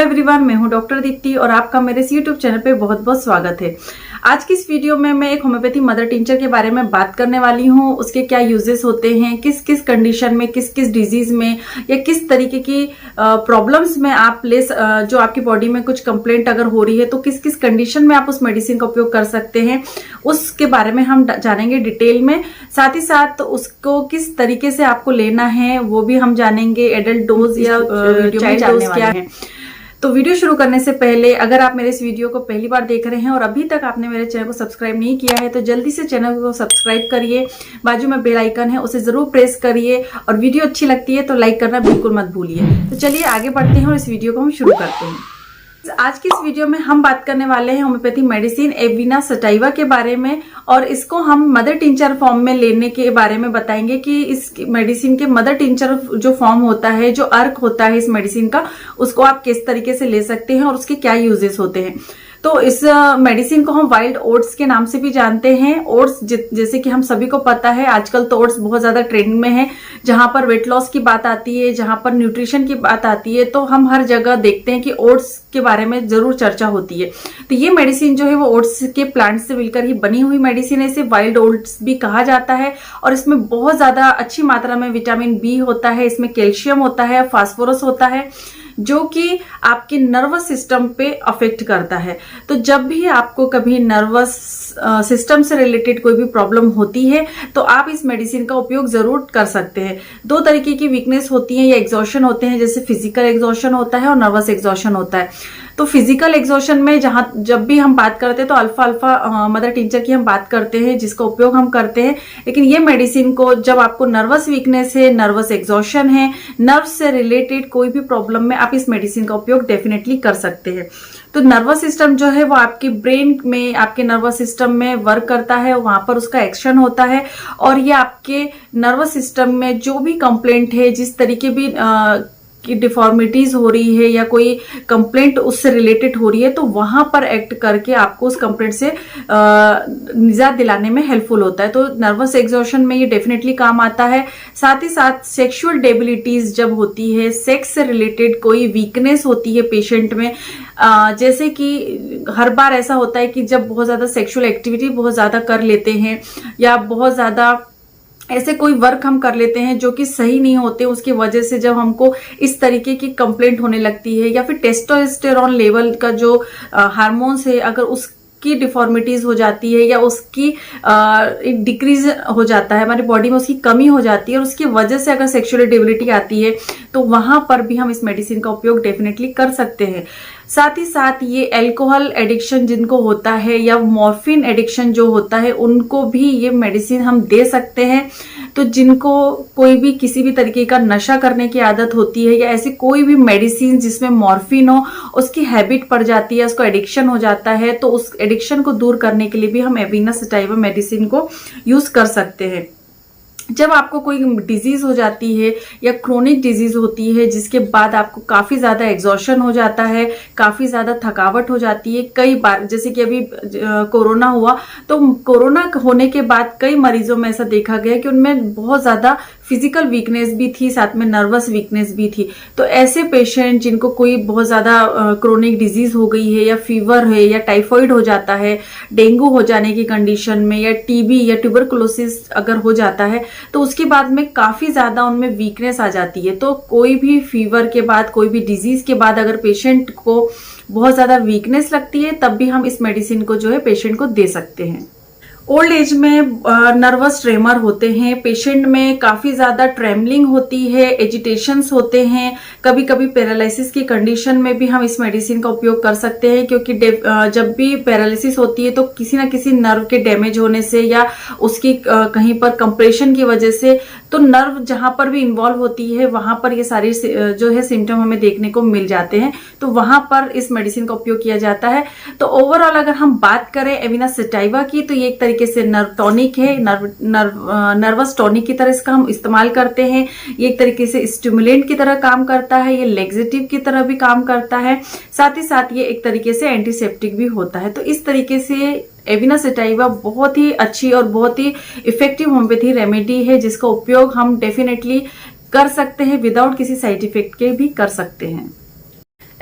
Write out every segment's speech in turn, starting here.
Everyone, मैं हूं doctor Deepti और आपका मेरे इस यूट्यूब चैनल पे बहुत बहुत स्वागत है। आज की इस वीडियो में मैं एक होम्योपैथी मदर टिंचर के बारे में बात करने वाली हूं। उसके क्या यूजेस होते हैं, किस किस कंडीशन में, किस किस डिजीज में या किस तरीके की प्रॉब्लम्स में आप जो आपकी बॉडी में कुछ कंप्लेंट अगर हो रही है तो किस किस कंडीशन में आप उस मेडिसिन का उपयोग कर सकते हैं, उसके बारे में हम जानेंगे डिटेल में। साथ ही साथ उसको किस तरीके से आपको लेना है वो भी हम जानेंगे। एडल्ट डोज या चाइल्ड डोज क्या है। तो वीडियो शुरू करने से पहले अगर आप मेरे इस वीडियो को पहली बार देख रहे हैं और अभी तक आपने मेरे चैनल को सब्सक्राइब नहीं किया है तो जल्दी से चैनल को सब्सक्राइब करिए। बाजू में बेल आइकन है, उसे जरूर प्रेस करिए और वीडियो अच्छी लगती है तो लाइक करना बिल्कुल मत भूलिए। तो चलिए आगे बढ़ते हैं और इस वीडियो को हम शुरू करते हैं। आज की इस वीडियो में हम बात करने वाले हैं होम्योपैथी मेडिसिन एविना सटाइवा के बारे में और इसको हम मदर टिंचर फॉर्म में लेने के बारे में बताएंगे कि इस मेडिसिन के मदर टिंचर जो फॉर्म होता है, जो अर्क होता है इस मेडिसिन का, उसको आप किस तरीके से ले सकते हैं और उसके क्या यूजेस होते हैं। तो इस मेडिसिन को हम वाइल्ड ओट्स के नाम से भी जानते हैं। ओट्स जैसे कि हम सभी को पता है आजकल तो ओट्स बहुत ज्यादा ट्रेंड में है। जहां पर वेट लॉस की बात आती है, जहां पर न्यूट्रिशन की बात आती है, तो हम हर जगह देखते हैं कि ओट्स के बारे में जरूर चर्चा होती है। तो ये मेडिसिन जो है वो ओट्स के प्लांट से मिलकर ही बनी हुई मेडिसिन है। इसे वाइल्ड ओट्स भी कहा जाता है और इसमें बहुत ज्यादा अच्छी मात्रा में विटामिन बी होता है, इसमें कैल्शियम होता है, फास्फोरस होता है, जो कि आपके नर्वस सिस्टम पे अफेक्ट करता है। तो जब भी आपको कभी नर्वस सिस्टम से रिलेटेड कोई भी प्रॉब्लम होती है तो आप इस मेडिसिन का उपयोग जरूर कर सकते हैं। दो तरीके की वीकनेस होती है या एग्जॉशन होते हैं, जैसे फिजिकल एग्जॉशन होता है और नर्वस एग्जॉशन होता है। तो फिजिकल एग्जॉशन में जब भी हम बात करते हैं तो अल्फा मदर टिंचर की हम बात करते हैं, जिसका उपयोग हम करते हैं। लेकिन ये मेडिसिन को जब आपको नर्वस वीकनेस है, नर्वस एग्जॉशन है, नर्व से रिलेटेड कोई भी प्रॉब्लम में आप इस मेडिसिन का उपयोग डेफिनेटली कर सकते हैं। तो नर्वस सिस्टम जो है वो आपके ब्रेन में, आपके नर्वस सिस्टम में वर्क करता है, वहां पर उसका एक्शन होता है और ये आपके नर्वस सिस्टम में जो भी कंप्लेंट है, जिस तरीके भी की डिफॉर्मिटीज हो रही है या कोई कंप्लेंट उससे रिलेटेड हो रही है, तो वहां पर एक्ट करके आपको उस कंप्लेंट से निजात दिलाने में हेल्पफुल होता है। तो नर्वस एग्जॉशन में ये डेफिनेटली काम आता है। साथ ही साथ सेक्सुअल डेबिलिटीज जब होती है, सेक्स से रिलेटेड कोई वीकनेस होती है पेशेंट में, जैसे कि हर बार ऐसा होता है कि जब बहुत ज्यादा सेक्सुअल एक्टिविटी बहुत ज्यादा कर लेते हैं या बहुत ज्यादा ऐसे कोई वर्क हम कर लेते हैं जो कि सही नहीं होते, उसकी वजह से जब हमको इस तरीके की कंप्लेंट होने लगती है या फिर टेस्टोस्टेरोन लेवल का जो हार्मोन्स है अगर उसकी डिफॉर्मिटीज हो जाती है या उसकी डिक्रीज हो जाता है, हमारी बॉडी में उसकी कमी हो जाती है और उसकी वजह से अगर सेक्सुअल डेबिलिटी आती है तो वहां पर भी हम इस मेडिसिन का उपयोग डेफिनेटली कर सकते हैं। साथ ही साथ ये अल्कोहल एडिक्शन जिनको होता है या मॉर्फिन एडिक्शन जो होता है उनको भी ये मेडिसिन हम दे सकते हैं। तो जिनको कोई भी किसी भी तरीके का नशा करने की आदत होती है या ऐसी कोई भी मेडिसिन जिसमें मॉर्फिन हो, उसकी हैबिट पड़ जाती है, उसको एडिक्शन हो जाता है, तो उस एडिक्शन को दूर करने के लिए भी हम एविना सटाइवा मेडिसिन को यूज कर सकते हैं। जब आपको कोई डिजीज हो जाती है या क्रोनिक डिजीज होती है जिसके बाद आपको काफी ज्यादा एग्जॉशन हो जाता है, काफी ज्यादा थकावट हो जाती है, कई बार जैसे कि अभी कोरोना हुआ तो कोरोना होने के बाद कई मरीजों में ऐसा देखा गया कि उनमें बहुत ज्यादा फिजिकल वीकनेस भी थी, साथ में नर्वस वीकनेस भी थी। तो ऐसे पेशेंट जिनको कोई बहुत ज्यादा क्रोनिक डिजीज हो गई है या फीवर है या टाइफाइड हो जाता है, डेंगू हो जाने की कंडीशन में या टीबी या ट्यूबरकुलोसिस अगर हो जाता है तो उसके बाद में काफी ज्यादा उनमें वीकनेस आ जाती है। तो कोई भी फीवर के बाद, कोई भी डिजीज के बाद अगर पेशेंट को बहुत ज्यादा वीकनेस लगती है तब भी हम इस मेडिसिन को जो है पेशेंट को दे सकते हैं। ओल्ड एज में नर्वस ट्रेमर होते हैं, पेशेंट में काफी ज्यादा ट्रेमलिंग होती है, एजिटेशंस होते हैं, कभी कभी पैरालिसिस की कंडीशन में भी हम इस मेडिसिन का उपयोग कर सकते हैं। क्योंकि जब भी पैरालिसिस होती है तो किसी ना किसी नर्व के डैमेज होने से या उसकी कहीं पर कंप्रेशन की वजह से, तो नर्व जहां पर भी इन्वॉल्व होती है वहां पर ये सारी जो है सिम्टम हमें देखने को मिल जाते हैं, तो वहां पर इस मेडिसिन का उपयोग किया जाता है। तो ओवरऑल अगर हम बात करें एविना सटाइवा की तो ये एक तरीके से नर्व टॉनिक है, नर्वस टॉनिक की तरह इसका हम इस्तेमाल करते हैं। ये एक तरीके से स्टिमुलेंट की तरह काम करता है, ये लेग्जेटिव की तरह भी काम करता है, साथ ही साथ ये एक तरीके से एंटीसेप्टिक भी होता है। तो इस तरीके से एविना सटाइवा बहुत ही अच्छी और बहुत ही इफेक्टिव होम्योपैथी रेमेडी है जिसका उपयोग हम डेफिनेटली कर सकते हैं, विदाउट किसी साइड इफेक्ट के भी कर सकते हैं।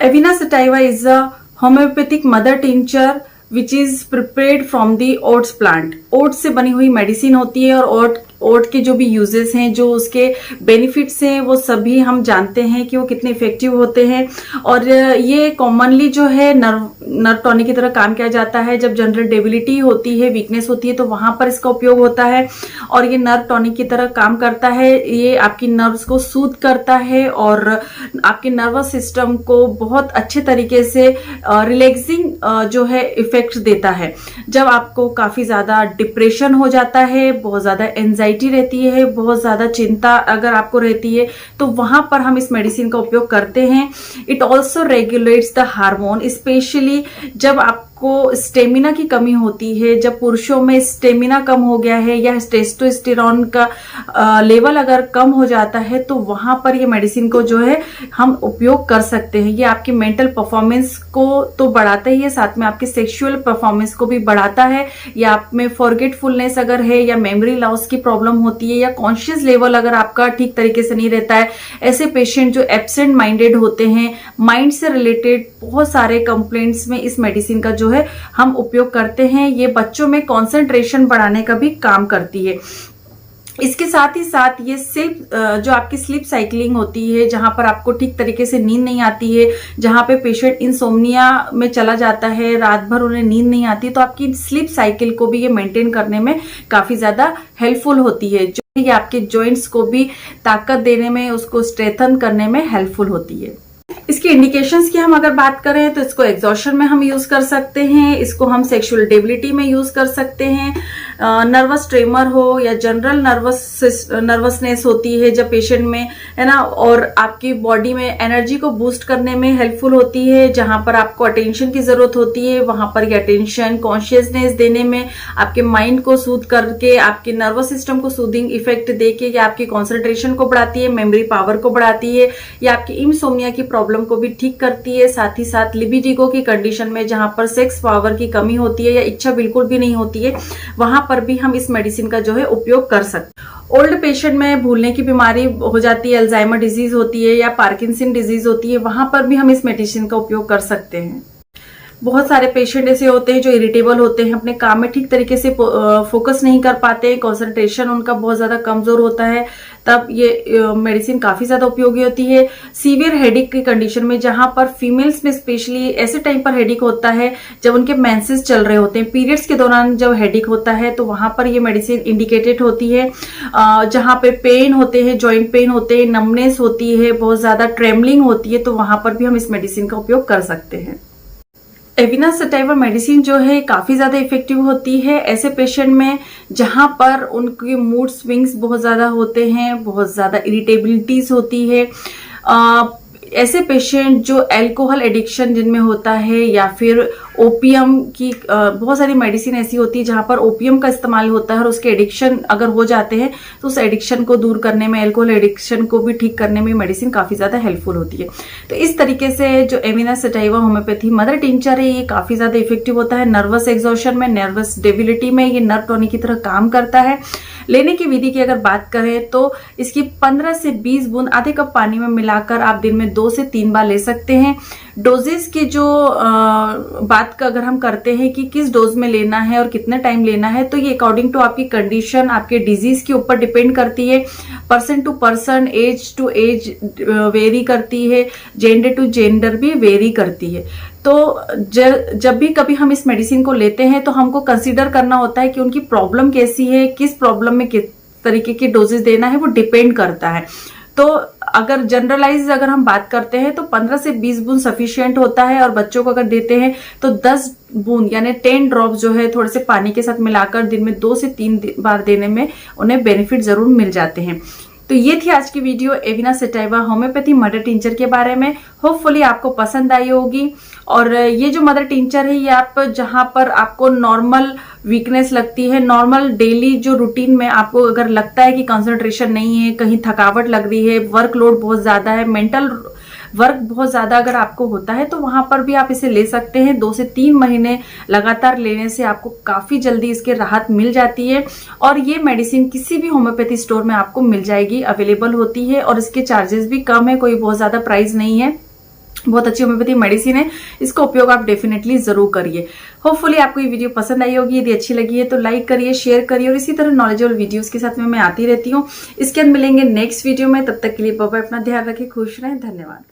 Avena sativa is a homeopathic mother tincture which is prepared from the oats plant. Oats से बनी हुई मेडिसिन होती है और ओट के जो भी यूजेस हैं, जो उसके बेनिफिट्स हैं, वो सभी हम जानते हैं कि वो कितने इफेक्टिव होते हैं। और ये कॉमनली जो है नर्व टॉनिक की तरह काम किया जाता है। जब जनरल डेबिलिटी होती है, वीकनेस होती है, तो वहां पर इसका उपयोग होता है और ये नर्व टॉनिक की तरह काम करता है। ये आपकी नर्व्स को सूद करता है और आपके नर्वस सिस्टम को बहुत अच्छे तरीके से रिलैक्सिंग जो है इफेक्ट देता है। जब आपको काफी ज्यादा डिप्रेशन हो जाता है, बहुत ज्यादा एंजाइटी रहती है, बहुत ज्यादा चिंता अगर आपको रहती है, तो वहां पर हम इस मेडिसिन का उपयोग करते हैं। It also regulates the hormone, specially जब आपको स्टेमिना की कमी होती है, जब पुरुषों में स्टेमिना कम हो गया है या टेस्टोस्टेरोन का लेवल अगर कम हो जाता है, तो वहां पर ये मेडिसिन को जो है हम उपयोग कर सकते हैं। ये आपकी मेंटल परफॉर्मेंस को तो बढ़ाता ही है, साथ में आपके सेक्सुअल परफॉर्मेंस को भी बढ़ाता है। या आप में फॉरगेटफुलनेस अगर है या मेमोरी लॉस की प्रॉब्लम होती है या कॉन्शियस लेवल अगर आपका ठीक तरीके से नहीं रहता है, ऐसे पेशेंट जो एब्सेंट माइंडेड होते हैं, माइंड से रिलेटेड बहुत सारे कंप्लेंट्स में इस मेडिसिन का जो है हम उपयोग करते हैं। ये बच्चों में कंसंट्रेशन बढ़ाने का भी काम करती है। इसके साथ ही साथ ये जो आपकी स्लीप साइकिलिंग होती है, जहां पर आपको ठीक तरीके से नींद नहीं आती है, जहां पे पेशेंट इंसोम्निया में चला जाता है, रात भर उन्हें नींद नहीं आती, तो आपकी स्लीप साइकिल को भी ये मेंटेन करने में काफी ज्यादा हेल्पफुल होती है, जो ये आपके जॉइंट्स को भी ताकत देने में, उसको स्ट्रेथन करने में हेल्पफुल होती है। इसके इंडिकेशंस की हम अगर बात करें तो इसको एग्जॉशन में हम यूज कर सकते हैं, इसको हम सेक्सुअल डेबिलिटी में यूज कर सकते हैं, नर्वस ट्रेमर हो या जनरल नर्वसनेस होती है जब पेशेंट में, है ना, और आपकी बॉडी में एनर्जी को बूस्ट करने में हेल्पफुल होती है। जहां पर आपको अटेंशन की जरूरत होती है, वहां पर ये अटेंशन कॉन्शियसनेस देने में, आपके माइंड को सूद करके, आपके नर्वस सिस्टम को सूदिंग इफेक्ट देके, या आपकी कॉन्सेंट्रेशन को बढ़ाती है, मेमोरी पावर को बढ़ाती है, या आपकी इंसोम्निया की प्रॉब्लम को भी ठीक करती है। साथ ही साथ लिबिडिगो की कंडीशन में, जहां पर सेक्स पावर की कमी होती है या इच्छा बिल्कुल भी नहीं होती है, वहां पर भी हम इस मेडिसिन का जो है उपयोग कर सकते हैं। ओल्ड पेशेंट में भूलने की बीमारी हो जाती है, अल्जाइमर डिजीज होती है या पार्किंसन डिजीज होती है, वहां पर भी हम इस मेडिसिन का उपयोग कर सकते हैं। बहुत सारे पेशेंट ऐसे होते हैं जो इरिटेबल होते हैं, अपने काम में ठीक तरीके से फोकस नहीं कर पाते, कंसंट्रेशन उनका बहुत ज्यादा कमजोर होता है, तब ये मेडिसिन काफी ज्यादा उपयोगी होती है। सीवियर हेडेक की कंडीशन में, जहां पर फीमेल्स में स्पेशली ऐसे टाइम पर हेडेक होता है जब उनके मेंसेस चल रहे होते हैं, पीरियड्स के दौरान जब हेडेक होता है, तो वहां पर ये मेडिसिन इंडिकेटेड होती है। जहां पे पेन होते हैं, जॉइंट पेन होते हैं, नमनेस होती है, बहुत ज्यादा ट्रेमलिंग होती है, तो वहां पर भी हम इस मेडिसिन का उपयोग कर सकते हैं। एविना सटाइवा मेडिसिन जो है काफी ज्यादा इफेक्टिव होती है ऐसे पेशेंट में जहां पर उनके मूड स्विंग्स बहुत ज्यादा होते हैं, बहुत ज्यादा इरिटेबिलिटीज होती है। ऐसे पेशेंट जो अल्कोहल एडिक्शन जिनमें होता है, या फिर ओपियम की बहुत सारी मेडिसिन ऐसी होती है जहां पर ओपियम का इस्तेमाल होता है और उसके एडिक्शन अगर हो जाते हैं तो उस एडिक्शन को दूर करने में, अल्कोहल एडिक्शन को भी ठीक करने में मेडिसिन काफी ज्यादा हेल्पफुल होती है। तो इस तरीके से जो एविना सटाइवा होम्योपैथी मदर टिंचर है, ये काफी ज्यादा इफेक्टिव होता है नर्वस एग्जॉशन में, नर्वस डेबिलिटी में। ये नर्व टॉनिक की तरह काम करता है। लेने की विधि की अगर बात करें तो इसकी 15 से 20 बूंद आधे कप पानी में मिलाकर आप दिन में 2 से 3 बार ले सकते हैं। डोजेस की जो बात का अगर हम करते हैं कि किस डोज में लेना है और कितने टाइम लेना है, तो ये अकॉर्डिंग टू आपकी कंडीशन, आपके डिजीज के ऊपर डिपेंड करती है। Person to person, age to age vary करती है, जेंडर टू जेंडर भी वेरी करती है। तो जब भी कभी हम इस मेडिसिन को लेते हैं तो हमको कंसीडर करना होता है कि उनकी प्रॉब्लम कैसी है, किस प्रॉब्लम में किस तरीके की डोजेस देना है, वो डिपेंड करता है। तो अगर जनरलाइज अगर हम बात करते हैं तो 15 से 20 बूंद सफिशिएंट होता है, और बच्चों को अगर देते हैं तो 10 बूंद यानी 10 ड्रॉप जो है थोड़े से पानी के साथ मिलाकर दिन में 2 से 3 बार देने में उन्हें बेनिफिट जरूर मिल जाते हैं। तो ये थी आज की video एविना sativa homeopathy mother tincture के बारे में। होपफुली आपको पसंद आई होगी। और ये जो मदर टिंचर है, ये आप जहां पर आपको नॉर्मल वीकनेस लगती है, नॉर्मल डेली जो रूटीन में आपको अगर लगता है कि कंसंट्रेशन नहीं है, कहीं थकावट लग रही है, वर्कलोड बहुत ज्यादा है, मेंटल वर्क बहुत ज्यादा अगर आपको होता है, तो वहां पर भी आप इसे ले सकते हैं। 2 से 3 महीने लगातार लेने से आपको काफी जल्दी इसके राहत मिल जाती है। और ये मेडिसिन किसी भी होम्योपैथी स्टोर में आपको मिल जाएगी, अवेलेबल होती है, और इसके चार्जेस भी कम है, कोई बहुत ज्यादा प्राइस नहीं है। बहुत अच्छी होम्योपैथी मेडिसिन है, इसका उपयोग आप डेफिनेटली जरूर करिए। होपफुली आपको ये वीडियो पसंद आई होगी। यदि अच्छी लगी है तो लाइक करिए, शेयर करिए और इसी तरह नॉलेजेबल वीडियोस के साथ में मैं आती रहती हूँ। इसके बाद मिलेंगे नेक्स्ट वीडियो में, तब तक के लिए बाय बाय, अपना ध्यान रखें, खुश रहें, धन्यवाद।